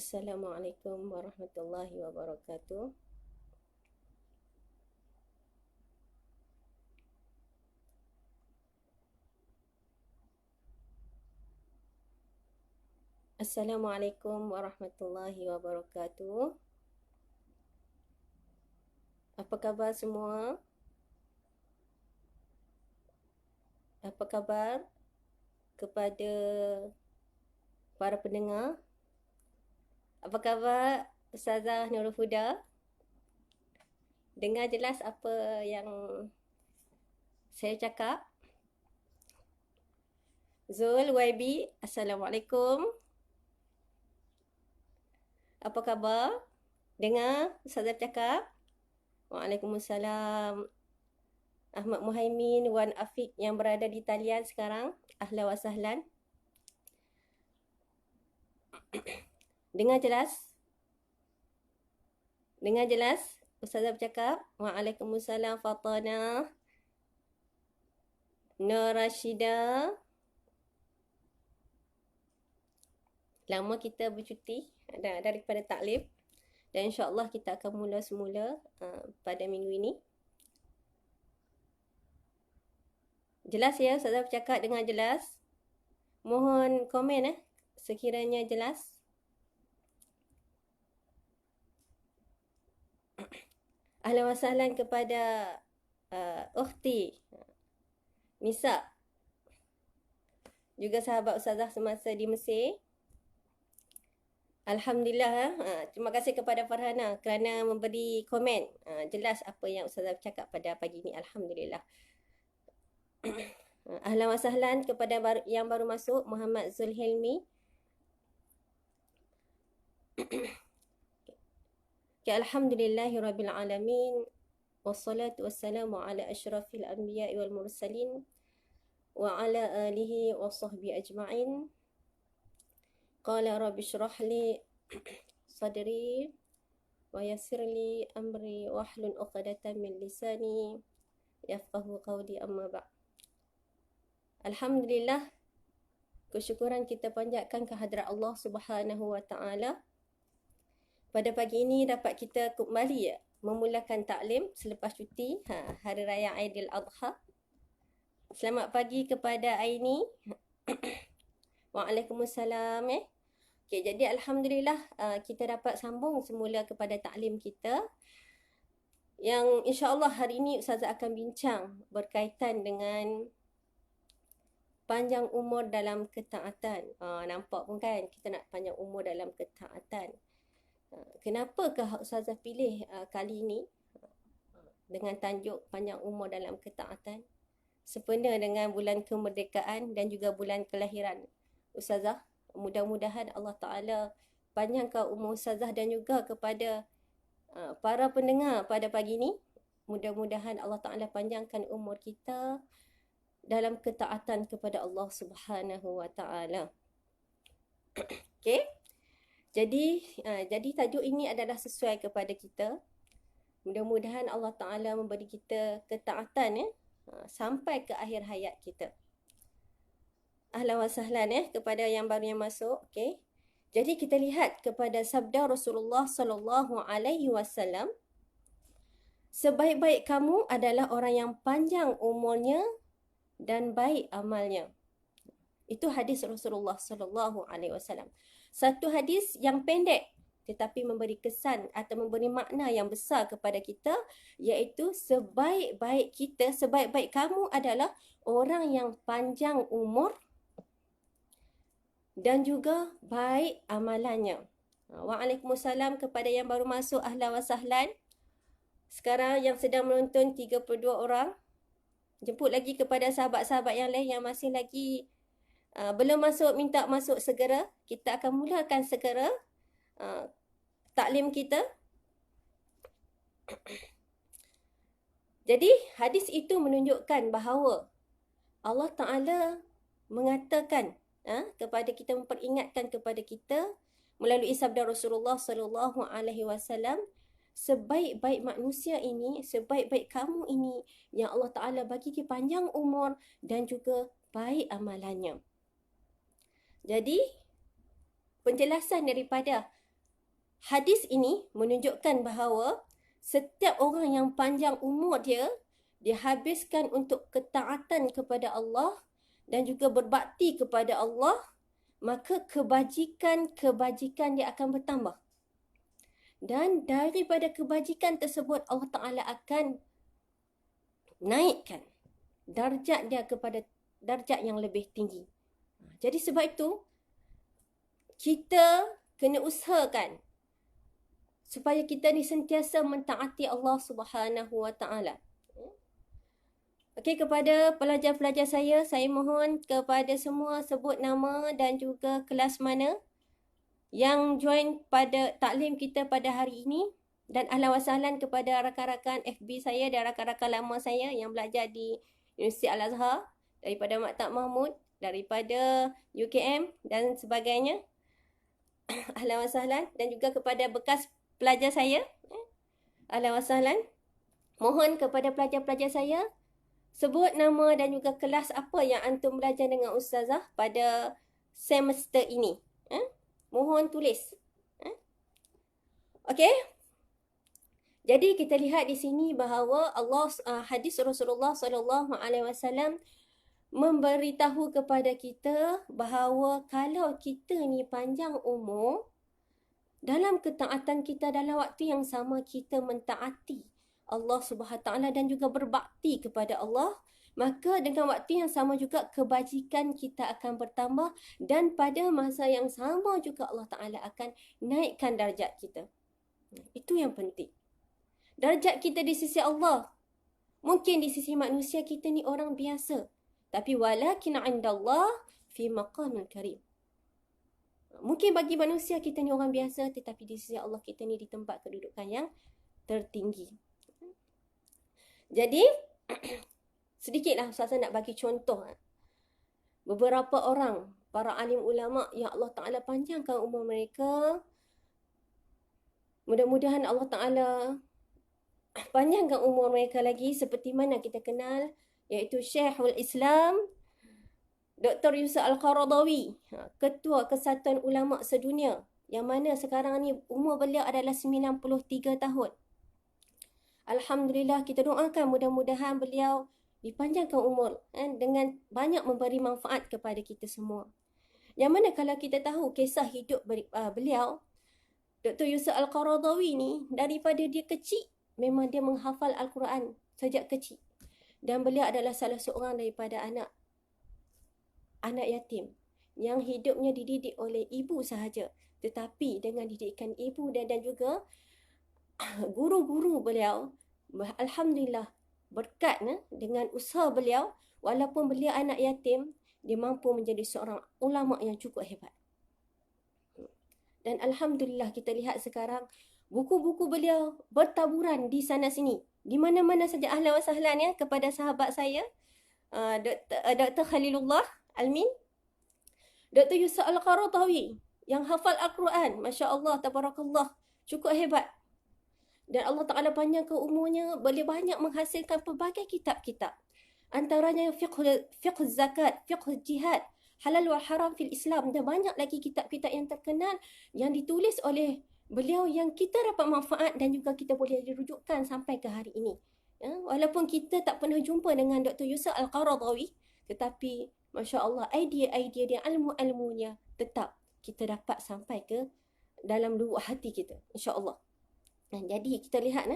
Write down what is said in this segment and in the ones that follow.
Assalamualaikum warahmatullahi wabarakatuh. Assalamualaikum warahmatullahi wabarakatuh. Apa khabar semua? Apa khabar kepada para pendengar? Apa khabar Ustazah Nurul Huda? Dengar jelas apa yang saya cakap? Zul, YB, Assalamualaikum. Apa khabar? Dengar Ustazah cakap? Waalaikumsalam. Ahmad Muhaimin, Wan Afiq yang berada di talian sekarang. Ahlan wa sahlan. Dengar jelas? Dengar jelas? Ustazah bercakap. Waalaikumsalam Fatana. Nur Rashida. Lama kita bercuti daripada taklim. Dan insyaAllah kita akan mula semula pada minggu ini. Jelas ya Ustazah bercakap, dengar jelas? Mohon komen sekiranya jelas. Ahlan wa sahlan kepada ukhti Nisa, juga sahabat Ustazah semasa di Mesir. Alhamdulillah, terima kasih kepada Farhana kerana memberi komen jelas apa yang Ustazah bercakap pada pagi ini. Alhamdulillah. Ahlan wa sahlan kepada yang baru masuk, Muhammad Zulhilmi. Alhamdulillahi rabbil alamin. Wassalatu wassalamu ala asyrafil anbiya'i wal mursalin wa ala alihi wa sahbihi ajma'in. Qala rabbi shrah li sadri wa yassir li amri wahlul 'uqdatam min lisani yafqahu qawli, amma ba'd. Alhamdulillah, kesyukuran kita panjatkan kehadrat Allah Subhanahu wa taala. Pada pagi ini dapat kita kembali memulakan taklim selepas cuti hari raya Aidil Adha. Selamat pagi kepada Aini. Waalaikumsalam. Okay, jadi Alhamdulillah kita dapat sambung semula kepada taklim kita yang insyaAllah hari ini Ustazah akan bincang berkaitan dengan panjang umur dalam ketaatan. Nampak pun kan kita nak panjang umur dalam ketaatan. Kenapakah Ustazah pilih kali ini dengan tajuk panjang umur dalam ketaatan? Sempena dengan bulan kemerdekaan dan juga bulan kelahiran Ustazah. Mudah-mudahan Allah Ta'ala panjangkan umur Ustazah dan juga kepada para pendengar pada pagi ini. Mudah-mudahan Allah Ta'ala panjangkan umur kita dalam ketaatan kepada Allah Subhanahu wa Ta'ala. Okay? Jadi tajuk ini adalah sesuai kepada kita. Mudah-mudahan Allah Ta'ala memberi kita ketaatan sampai ke akhir hayat kita. Ahlan wa sahlan kepada yang baru yang masuk. Okay. Jadi kita lihat kepada sabda Rasulullah sallallahu alaihi wasallam, sebaik-baik kamu adalah orang yang panjang umurnya dan baik amalnya. Itu hadis Rasulullah sallallahu alaihi wasallam. Satu hadis yang pendek tetapi memberi kesan atau memberi makna yang besar kepada kita, iaitu sebaik-baik kita, sebaik-baik kamu adalah orang yang panjang umur dan juga baik amalannya. Waalaikumsalam kepada yang baru masuk, ahlan wa sahlan. Sekarang yang sedang menonton 32 orang. Jemput lagi kepada sahabat-sahabat yang lain yang masih lagi belum masuk, minta masuk segera. Kita akan mulakan segera taklim kita. Jadi hadis itu menunjukkan bahawa Allah Ta'ala mengatakan kepada kita, memperingatkan kepada kita melalui sabda Rasulullah sallallahu alaihi wasallam, sebaik-baik manusia ini, sebaik-baik kamu ini yang Allah Ta'ala bagi dia panjang umur dan juga baik amalannya. Jadi penjelasan daripada hadis ini menunjukkan bahawa setiap orang yang panjang umur dia dihabiskan untuk ketaatan kepada Allah dan juga berbakti kepada Allah, maka kebajikan dia akan bertambah. Dan daripada kebajikan tersebut Allah Ta'ala akan naikkan darjat dia kepada darjat yang lebih tinggi. Jadi sebab itu, kita kena usahakan supaya kita ni sentiasa mentaati Allah Subhanahu Wa Ta'ala. Okey, kepada pelajar-pelajar saya mohon kepada semua sebut nama dan juga kelas mana yang join pada taklim kita pada hari ini, dan ahlan wa sahlan kepada rakan-rakan FB saya dan rakan-rakan lama saya yang belajar di Universiti Al-Azhar, daripada Maktab Mahmud, daripada UKM dan sebagainya. Ahlan wa sahlan. Dan juga kepada bekas pelajar saya, ahlan wa sahlan. Mohon kepada pelajar-pelajar saya sebut nama dan juga kelas apa yang antum belajar dengan ustazah pada semester ini. Mohon tulis. Okey. Jadi kita lihat di sini bahawa hadis Rasulullah SAW memberitahu kepada kita bahawa kalau kita ni panjang umur, dalam ketaatan kita dalam waktu yang sama kita mentaati Allah Subhanahu Taala dan juga berbakti kepada Allah, maka dengan waktu yang sama juga kebajikan kita akan bertambah, dan pada masa yang sama juga Allah Taala akan naikkan darjat kita. Itu yang penting. Darjat kita di sisi Allah. Mungkin di sisi manusia kita ni orang biasa, tapi walakin 'indallah fi maqamil karim. Mungkin bagi manusia kita ni orang biasa, tetapi di sisi Allah kita ni di tempat kedudukan yang tertinggi. Jadi sedikitlah Ustazah nak bagi contoh. Beberapa orang, para alim ulama yang Allah Ta'ala panjangkan umur mereka. Mudah-mudahan Allah Ta'ala panjangkan umur mereka lagi, seperti mana kita kenal, iaitu Syekhul Islam Dr. Yusuf Al-Qaradawi, Ketua Kesatuan Ulama Sedunia, yang mana sekarang ni umur beliau adalah 93 tahun. Alhamdulillah, kita doakan mudah-mudahan beliau dipanjangkan umur dengan banyak memberi manfaat kepada kita semua. Yang mana kalau kita tahu kisah hidup beliau, Dr. Yusuf Al-Qaradawi ni, daripada dia kecil, memang dia menghafal Al-Quran sejak kecil. Dan beliau adalah salah seorang daripada anak yatim yang hidupnya dididik oleh ibu sahaja. Tetapi dengan didikan ibu dan juga guru-guru beliau, alhamdulillah, berkat dengan usaha beliau, walaupun beliau anak yatim, dia mampu menjadi seorang ulama yang cukup hebat. Dan alhamdulillah kita lihat sekarang buku-buku beliau bertaburan di sana sini, di mana-mana saja. Ahlan wa sahlan ya kepada sahabat saya, Dr. Khalilullah Almin, Dr. Yusuf Al-Qaradawi yang hafal Al-Quran, Masya Allah, Tabarakallah, cukup hebat. Dan Allah Ta'ala panjangkan umurnya, boleh banyak menghasilkan pelbagai kitab-kitab. Antaranya fiqh zakat, fiqh jihad, halal wal haram fil Islam, dan banyak lagi kitab-kitab yang terkenal yang ditulis oleh beliau yang kita dapat manfaat dan juga kita boleh dirujukkan sampai ke hari ini. Walaupun kita tak pernah jumpa dengan Dr. Yusuf Al-Qaradawi, tetapi Masya Allah, idea-idea dia, ilmu-ilmunya tetap kita dapat sampai ke dalam lubuk hati kita, insya Allah. Jadi kita lihat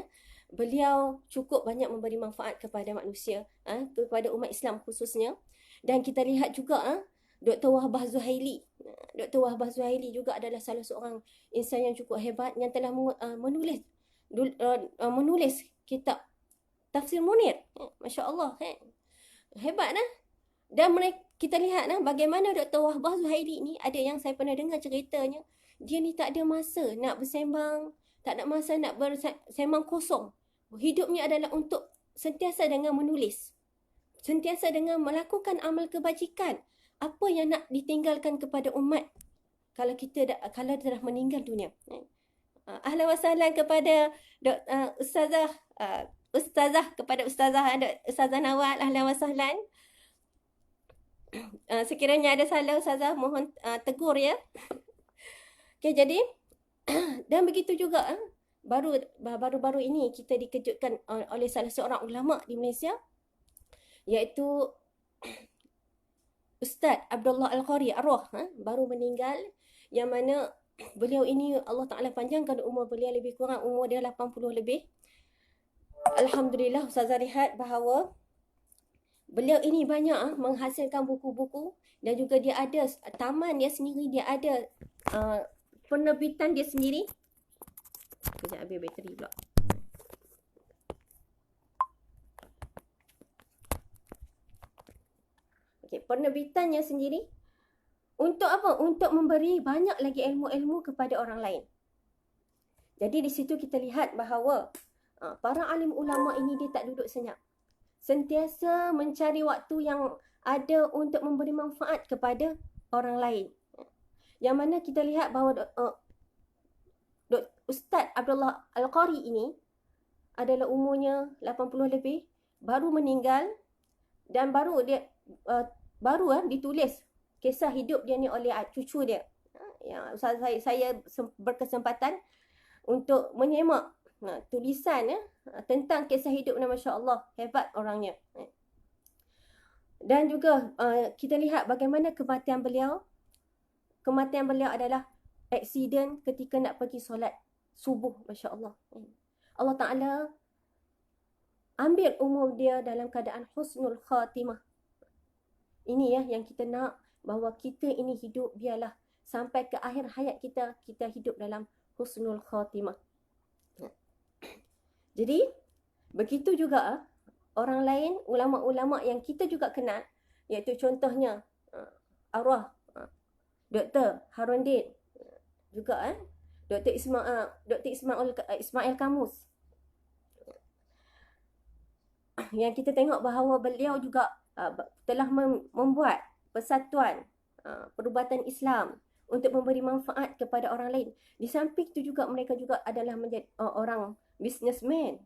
beliau cukup banyak memberi manfaat kepada manusia, kepada umat Islam khususnya. Dan kita lihat juga Dr. Wahbah Zuhaili. Dr. Wahbah Zuhaili juga adalah salah seorang insan yang cukup hebat yang telah menulis kitab Tafsir Munir. Masya Allah, hebat Dan kita lihat bagaimana Dr. Wahbah Zuhaili ni, ada yang saya pernah dengar ceritanya, dia ni tak ada masa nak bersembang, tak ada masa nak bersembang kosong. Hidupnya adalah untuk sentiasa dengan menulis, sentiasa dengan melakukan amal kebajikan, apa yang nak ditinggalkan kepada umat kalau kalau telah meninggal dunia. Ahlan wa sahlan kepada Ustazah Nawal, ahlan wa sahlan. Sekiranya ada salah Ustazah, mohon tegur ya. Okay, jadi Dan begitu juga baru-baru ini kita dikejutkan oleh salah seorang ulama di Malaysia, iaitu Ustaz Abdullah Al-Qari arwah baru meninggal, yang mana beliau ini Allah Ta'ala panjangkan umur beliau, lebih kurang umur dia 80 lebih. Alhamdulillah, Ustazah lihat bahawa beliau ini banyak menghasilkan buku-buku, dan juga dia ada taman dia sendiri, dia ada penerbitan dia sendiri. Kejap, habis bateri pula. Okay, penerbitannya sendiri untuk apa? Untuk memberi banyak lagi ilmu-ilmu kepada orang lain. Jadi di situ kita lihat bahawa para alim ulama ini dia tak duduk senyap. Sentiasa mencari waktu yang ada untuk memberi manfaat kepada orang lain. Yang mana kita lihat bahawa Ustaz Abdullah Al-Qari ini adalah umurnya 80 lebih, baru meninggal, dan baru ditulis kisah hidup dia ni oleh cucu dia. Saya berkesempatan untuk menyemak tulisan tentang kisah hidup ni, Masya Allah, hebat orangnya. Dan juga kita lihat bagaimana kematian beliau. Kematian beliau adalah aksiden ketika nak pergi solat subuh, Masya Allah. Allah Ta'ala ambil umur dia dalam keadaan husnul khatimah. Ini yang kita nak, bahawa kita ini hidup biarlah sampai ke akhir hayat kita, kita hidup dalam husnul khatimah. Jadi, begitu juga orang lain, ulama-ulama yang kita juga kenal, iaitu contohnya arwah Dr. Harundin, juga Dr. Ismail Kamus, yang kita tengok bahawa beliau juga telah membuat persatuan perubatan Islam untuk memberi manfaat kepada orang lain. Di samping itu juga mereka juga adalah menjadi orang businessman.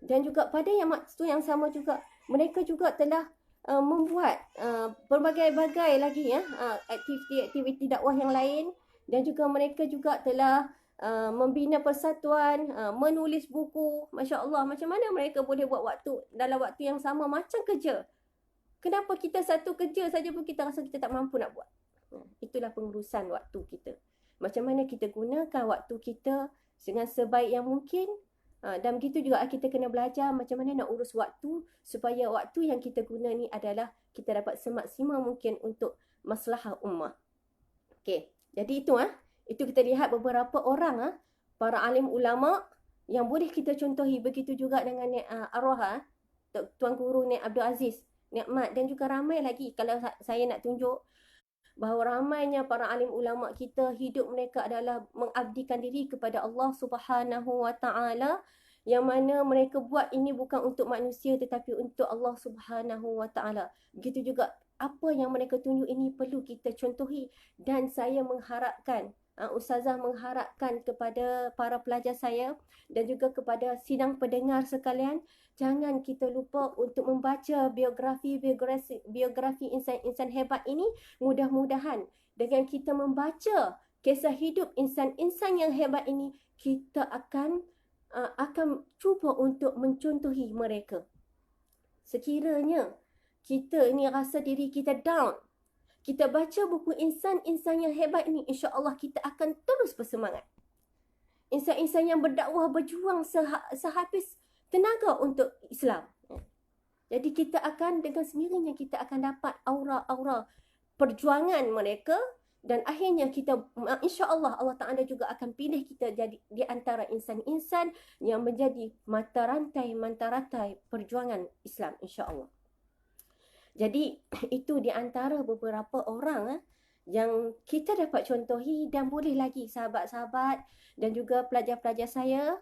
Dan juga pada waktu yang sama juga mereka juga telah membuat berbagai-bagai lagi aktiviti dakwah yang lain, dan juga mereka juga telah membina persatuan, menulis buku. Masya Allah, macam mana mereka boleh buat waktu dalam waktu yang sama macam kerja? Kenapa kita satu kerja saja pun kita rasa kita tak mampu nak buat? Itulah pengurusan waktu kita. Macam mana kita gunakan waktu kita dengan sebaik yang mungkin. Dan begitu juga kita kena belajar macam mana nak urus waktu, supaya waktu yang kita guna ni adalah kita dapat semaksimal mungkin untuk maslahah ummah. Okey, jadi itu kita lihat beberapa orang para alim ulama yang boleh kita contohi. Begitu juga dengan arwah Tuan Guru Nik Abdul Aziz Nikmat, dan juga ramai lagi. Kalau saya nak tunjuk bahawa ramainya para alim ulama kita, hidup mereka adalah mengabdikan diri kepada Allah Subhanahu wa Ta'ala, yang mana mereka buat ini bukan untuk manusia tetapi untuk Allah Subhanahu wa Ta'ala. Begitu juga apa yang mereka tunjuk ini perlu kita contohi, dan saya mengharapkan, Ustazah mengharapkan kepada para pelajar saya dan juga kepada sidang pendengar sekalian, jangan kita lupa untuk membaca biografi insan-insan hebat ini. Mudah-mudahan dengan kita membaca kisah hidup insan-insan yang hebat ini, kita akan cuba untuk mencontohi mereka. Sekiranya kita ini rasa diri kita down, kita baca buku insan-insan yang hebat ini, insya-Allah kita akan terus bersemangat. Insan-insan yang berdakwah, berjuang sehabis tenaga untuk Islam. Jadi kita akan, dengan sendirinya kita akan dapat aura-aura perjuangan mereka, dan akhirnya kita, insya-Allah Allah Ta'ala juga akan pilih kita jadi di antara insan-insan yang menjadi mata rantai perjuangan Islam, insya-Allah. Jadi itu di antara beberapa orang yang kita dapat contohi, dan boleh lagi sahabat-sahabat dan juga pelajar-pelajar saya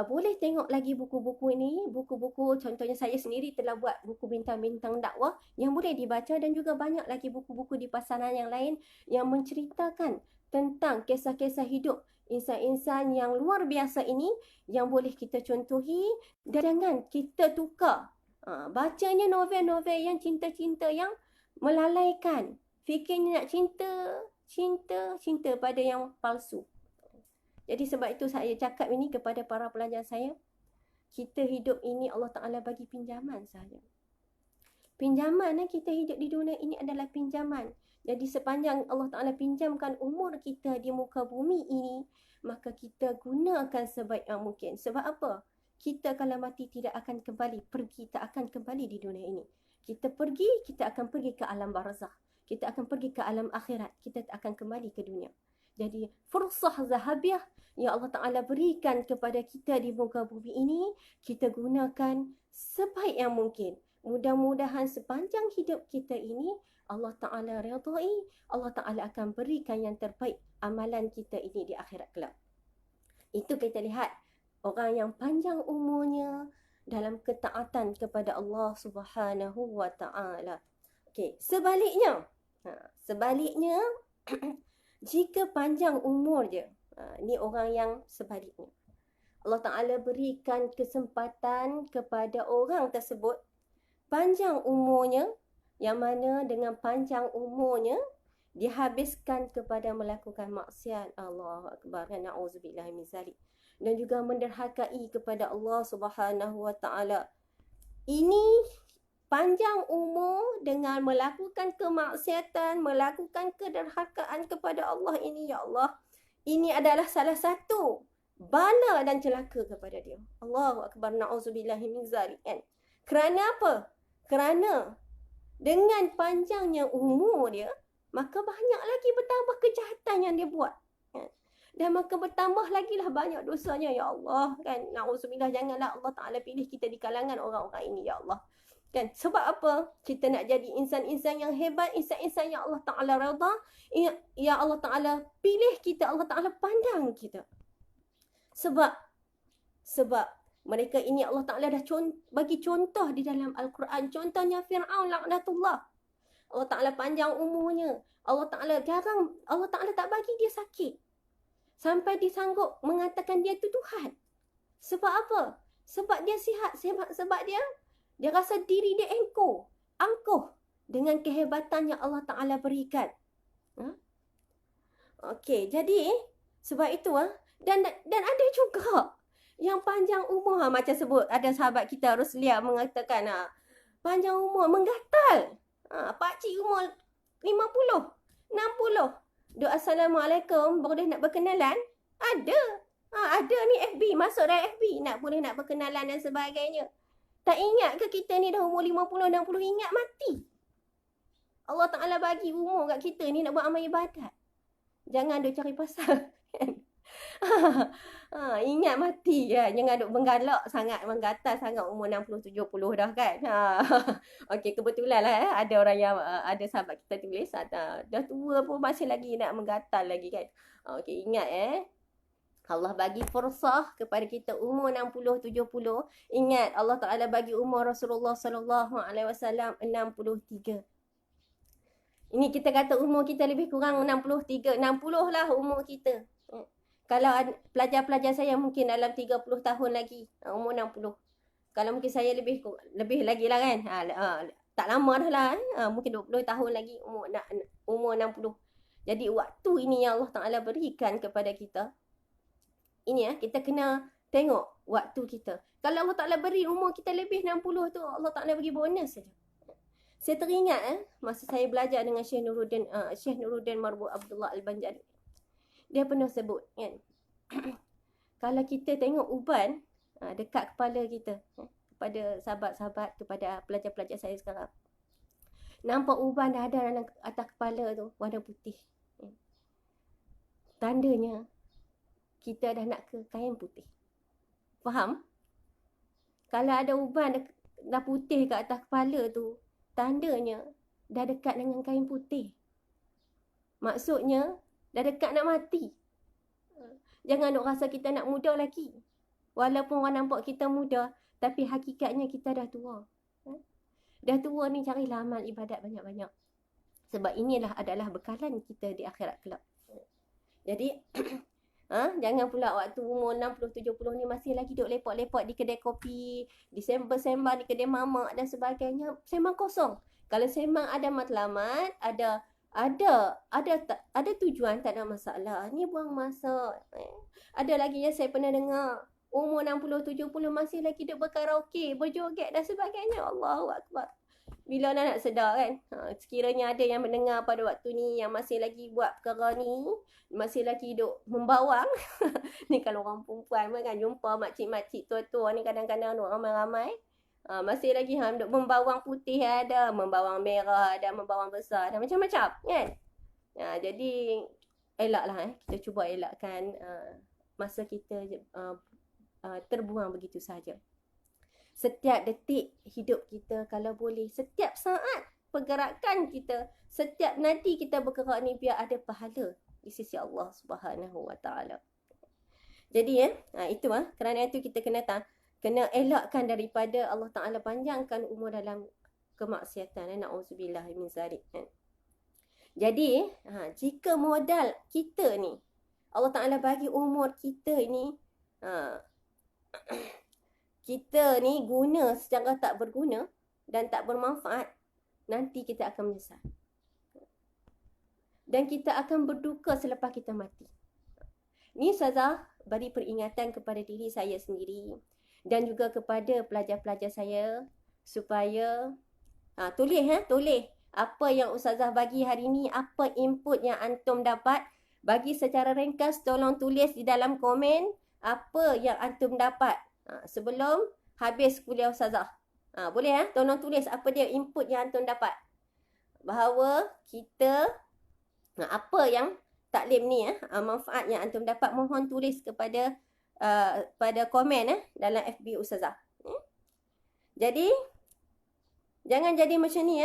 boleh tengok lagi buku-buku ini. Buku-buku, contohnya saya sendiri telah buat buku bintang-bintang dakwah yang boleh dibaca, dan juga banyak lagi buku-buku di pasaran yang lain yang menceritakan tentang kisah-kisah hidup insan-insan yang luar biasa ini, yang boleh kita contohi. Dan jangan kita tukar bacanya novel-novel yang cinta-cinta yang melalaikan. Fikirnya nak cinta pada yang palsu. Jadi sebab itu saya cakap ini kepada para pelajar saya, kita hidup ini Allah Ta'ala bagi pinjaman saja. Pinjaman kita hidup di dunia ini adalah pinjaman. Jadi sepanjang Allah Ta'ala pinjamkan umur kita di muka bumi ini, maka kita gunakan sebaik yang mungkin. Sebab apa? Kita kalau mati tidak akan kembali, pergi tak akan kembali di dunia ini. Kita pergi, kita akan pergi ke alam barzakh. Kita akan pergi ke alam akhirat. Kita tak akan kembali ke dunia. Jadi fursah zahabiah yang Allah Ta'ala berikan kepada kita di muka bumi ini, kita gunakan sebaik yang mungkin. Mudah-mudahan sepanjang hidup kita ini, Allah Ta'ala redai, Allah Ta'ala akan berikan yang terbaik amalan kita ini di akhirat kelak. Itu kita lihat orang yang panjang umurnya dalam ketaatan kepada Allah Subhanahu wa Ta'ala. Okey, sebaliknya, jika panjang umur je, ni orang yang sebaliknya. Allah Ta'ala berikan kesempatan kepada orang tersebut panjang umurnya, yang mana dengan panjang umurnya dihabiskan kepada melakukan maksiat. Allahu Akbar, na'udzubillah min zalik. Dan juga menderhakai kepada Allah Subhanahu wa Ta'ala. Ini panjang umur dengan melakukan kemaksiatan, melakukan kederhakaan kepada Allah ini, ya Allah, ini adalah salah satu bala dan celaka kepada dia. Allahu Akbar, na'udzubillah min zalik. Kerana apa? Kerana dengan panjangnya umur dia, maka banyak lagi bertambah kejahatan yang dia buat. Dan maka bertambah lagi lah banyak dosanya, ya Allah. Kan? Na'udzubillah, janganlah Allah Ta'ala pilih kita di kalangan orang-orang ini, ya Allah. Kan? Sebab apa? Kita nak jadi insan-insan yang hebat, insan-insan yang Allah Ta'ala redha, yang Allah Ta'ala pilih kita, Allah Ta'ala pandang kita. Sebab mereka ini Allah Ta'ala dah bagi contoh di dalam Al-Quran. Contohnya Fir'aun laknatullah. Allah Ta'ala panjang umurnya. Allah Ta'ala tak bagi dia sakit. Sampai disanggup mengatakan dia tu Tuhan. Sebab apa? Sebab dia sihat. Sebab dia rasa diri dia angkuh dengan kehebatan yang Allah Ta'ala berikan. Okey, jadi sebab itu dan ada juga yang panjang umur, macam sebut ada sahabat kita Ruslia mengatakan panjang umur menggatal. Pakcik umur 50, 60. Doa Assalamualaikum, boleh nak berkenalan? Ada. Ada ni FB, masuk dalam FB, boleh nak berkenalan dan sebagainya. Tak ingat ke kita ni dah umur 50, 60, ingat mati. Allah Ta'ala bagi umur kat kita ni nak buat amal ibadat. Jangan duk cari pasal. Ingat mati ya. Jangan duk menggalak sangat, menggatal sangat umur 60, 70 dah kan. Okey, kebetulan lah ada orang yang ada sahabat kita tulis dah tua pun masih lagi nak menggatal lagi kan. Okey, ingat Allah bagi fursah kepada kita umur 60, 70. Ingat Allah Ta'ala bagi umur Rasulullah sallallahu alaihi wasallam 63. Ini kita kata umur kita lebih kurang 63, 60 lah umur kita. Kalau pelajar-pelajar saya mungkin dalam 30 tahun lagi, umur 60. Kalau mungkin saya lebih lagi lah kan. Tak lama dah lah. Mungkin 20 tahun lagi umur 60. Jadi waktu ini yang Allah Ta'ala berikan kepada kita. Ini kita kena tengok waktu kita. Kalau Allah Ta'ala beri umur kita lebih 60 tu, Allah Ta'ala bagi bonus saja. Saya teringat masa saya belajar dengan Syekh Nuruddin Marbu Abdullah Al-Banjari. Dia pernah sebut kan, kalau kita tengok uban dekat kepala kita, kepada sahabat-sahabat, kepada pelajar-pelajar saya sekarang, nampak uban dah ada dalam atas kepala tu warna putih, tandanya kita dah nak ke kain putih. Faham? Kalau ada uban dah putih kat atas kepala tu, tandanya dah dekat dengan kain putih. Maksudnya dah dekat nak mati. Jangan duk rasa kita nak muda lagi. Walaupun orang nampak kita muda, tapi hakikatnya kita dah tua. Dah tua ni carilah amal ibadat banyak-banyak. Sebab inilah adalah bekalan kita di akhirat kelak. Jadi, jangan pula waktu umur 60-70 ni masih lagi duk lepok-lepok di kedai kopi, di sembang-sembang di kedai mamak dan sebagainya. Sembang kosong. Kalau sembang ada matlamat, ada ada tujuan, tak ada masalah. Ni buang masa. Ada lagi yang saya pernah dengar, umur 60 70 masih lagi duk berkaraoke, berjoget dan sebagainya. Allahu akbar. Bila nak sedar kan, sekiranya ada yang mendengar pada waktu ni yang masih lagi buat perkara ni, masih lagi duk membawang. Ni kalau orang perempuan pun kan jumpa makcik-makcik tua-tua ni kadang-kadang duk ramai-ramai. Masih lagi duk membawang putih ada, membawang merah ada, membawang besar ada, macam-macam kan. Jadi elaklah kita cuba elakkan masa kita terbuang begitu saja. Setiap detik hidup kita kalau boleh, setiap saat pergerakan kita, setiap nadi kita bergerak ni biar ada pahala di sisi Allah Subhanahu Wa Taala. Jadi itu kerana itu kita kena elakkan daripada Allah Taala panjangkan umur dalam kemaksiatan. Na'udzubillah min zalik. Jadi jika modal kita ni Allah Taala bagi umur kita ni kita ni guna secara tak berguna dan tak bermanfaat, nanti kita akan menyesal. Dan kita akan berduka selepas kita mati. Ni Ustazah beri peringatan kepada diri saya sendiri dan juga kepada pelajar-pelajar saya supaya tulis apa yang Ustazah bagi hari ni, apa input yang antum dapat, bagi secara ringkas, tolong tulis di dalam komen apa yang antum dapat sebelum habis kuliah Ustazah. Boleh tolong tulis apa dia input yang antum dapat. Bahawa kita apa yang taklim ni manfaat yang antum dapat, mohon tulis kepada pada komen dalam FB Ustazah. Jadi jangan jadi macam ni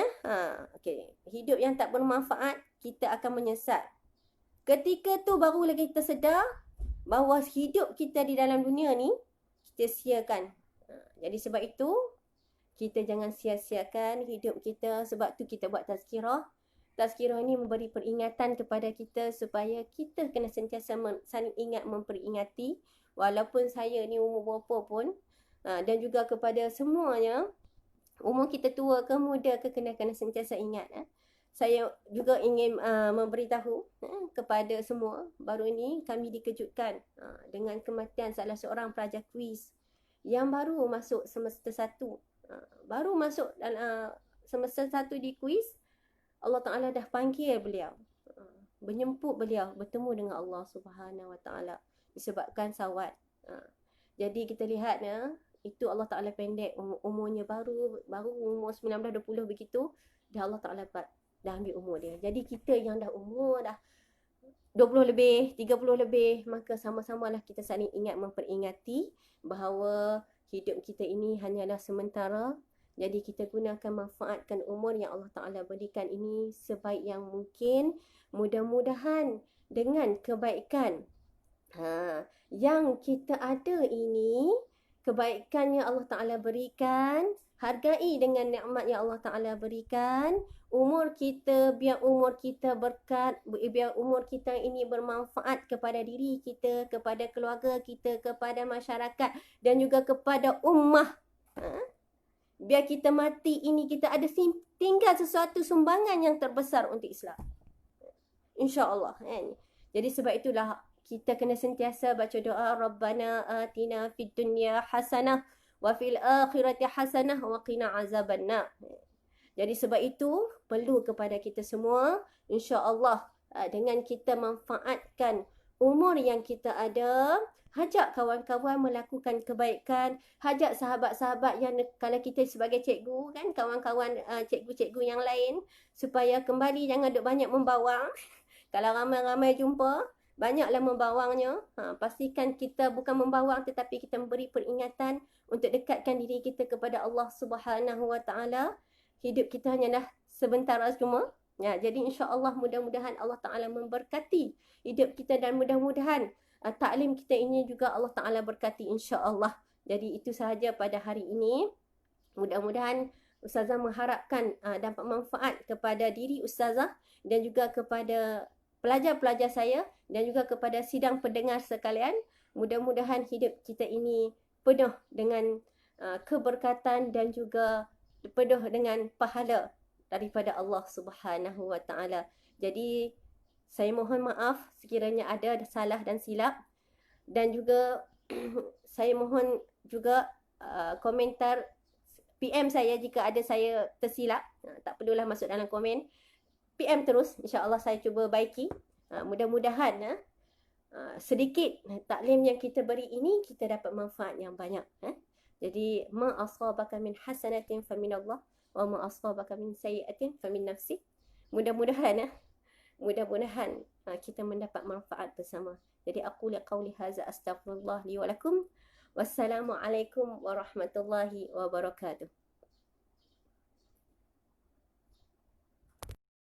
okey. Hidup yang tak bermanfaat, kita akan menyesal. Ketika tu baru lagi kita sedar bahawa hidup kita di dalam dunia ni kita siakan. Jadi sebab itu kita jangan sia-siakan hidup kita. Sebab tu kita buat tazkirah. Tazkirah ni memberi peringatan kepada kita supaya kita kena sentiasa saling ingat memperingati. Walaupun saya ni umur berapa pun, dan juga kepada semuanya, umur kita tua ke muda ke, kena sentiasa ingat. Saya juga ingin memberitahu kepada semua, baru ini kami dikejutkan dengan kematian salah seorang pelajar kuis yang baru masuk semester 1. Baru masuk semester 1 di kuis, Allah Ta'ala dah panggil beliau, menyemput beliau bertemu dengan Allah Subhanahu Wa Ta'ala disebabkan sawat. Jadi kita lihat itu Allah Ta'ala pendek umurnya, baru umur 19-20 begitu, dah Allah Ta'ala dah ambil umur dia. Jadi kita yang dah umur dah 20 lebih, 30 lebih, maka sama-samalah kita saling ingat memperingati bahawa hidup kita ini hanyalah sementara. Jadi kita gunakan manfaatkan umur yang Allah Ta'ala berikan ini sebaik yang mungkin. Mudah-mudahan dengan kebaikan yang kita ada ini, kebaikan yang Allah Ta'ala berikan, hargai dengan nikmat yang Allah Ta'ala berikan. Umur kita, biar umur kita berkat, biar umur kita ini bermanfaat kepada diri kita, kepada keluarga kita, kepada masyarakat dan juga kepada ummah. Biar kita mati ini kita ada tinggal sesuatu sumbangan yang terbesar untuk Islam, InsyaAllah. Jadi sebab itulah kita kena sentiasa baca doa, Rabbana atina fid dunya hasanah wa fil akhirati hasanah wa qina azabannar. Jadi sebab itu perlu kepada kita semua, insya-Allah, dengan kita manfaatkan umur yang kita ada, hajak kawan-kawan melakukan kebaikan, hajak sahabat-sahabat yang kalau kita sebagai cikgu kan, kawan-kawan cikgu-cikgu yang lain, supaya kembali jangan duk banyak membawang. Kalau ramai-ramai jumpa, banyaklah membawangnya. Pastikan kita bukan membawang tetapi kita memberi peringatan untuk dekatkan diri kita kepada Allah Subhanahu Wa Taala. Hidup kita hanyalah sebentar cuma. Jadi insya-Allah mudah-mudahan Allah Taala memberkati hidup kita dan mudah-mudahan taklim kita ini juga Allah Taala berkati insya-Allah. Jadi itu sahaja pada hari ini. Mudah-mudahan Ustazah mengharapkan dapat manfaat kepada diri Ustazah dan juga kepada pelajar-pelajar saya dan juga kepada sidang pendengar sekalian. Mudah-mudahan hidup kita ini penuh dengan keberkatan dan juga penuh dengan pahala daripada Allah Subhanahu Wa Taala. Jadi saya mohon maaf sekiranya ada salah dan silap, dan juga saya mohon juga komentar PM saya jika ada saya tersilap. Tak perlulah masuk dalam komen. PM terus, insya-Allah saya cuba baiki. Mudah-mudahan sedikit taklim yang kita beri ini kita dapat manfaat yang banyak. Jadi ma asabaka min hasanatin faminallah wa ma asabaka min sayyi'atin famin nafsik. Mudah-mudahan mudah-mudahan kita mendapat manfaat bersama. Jadi aku qauli hadza astaghfirullah li wa lakum. Wassalamualaikum warahmatullahi wabarakatuh.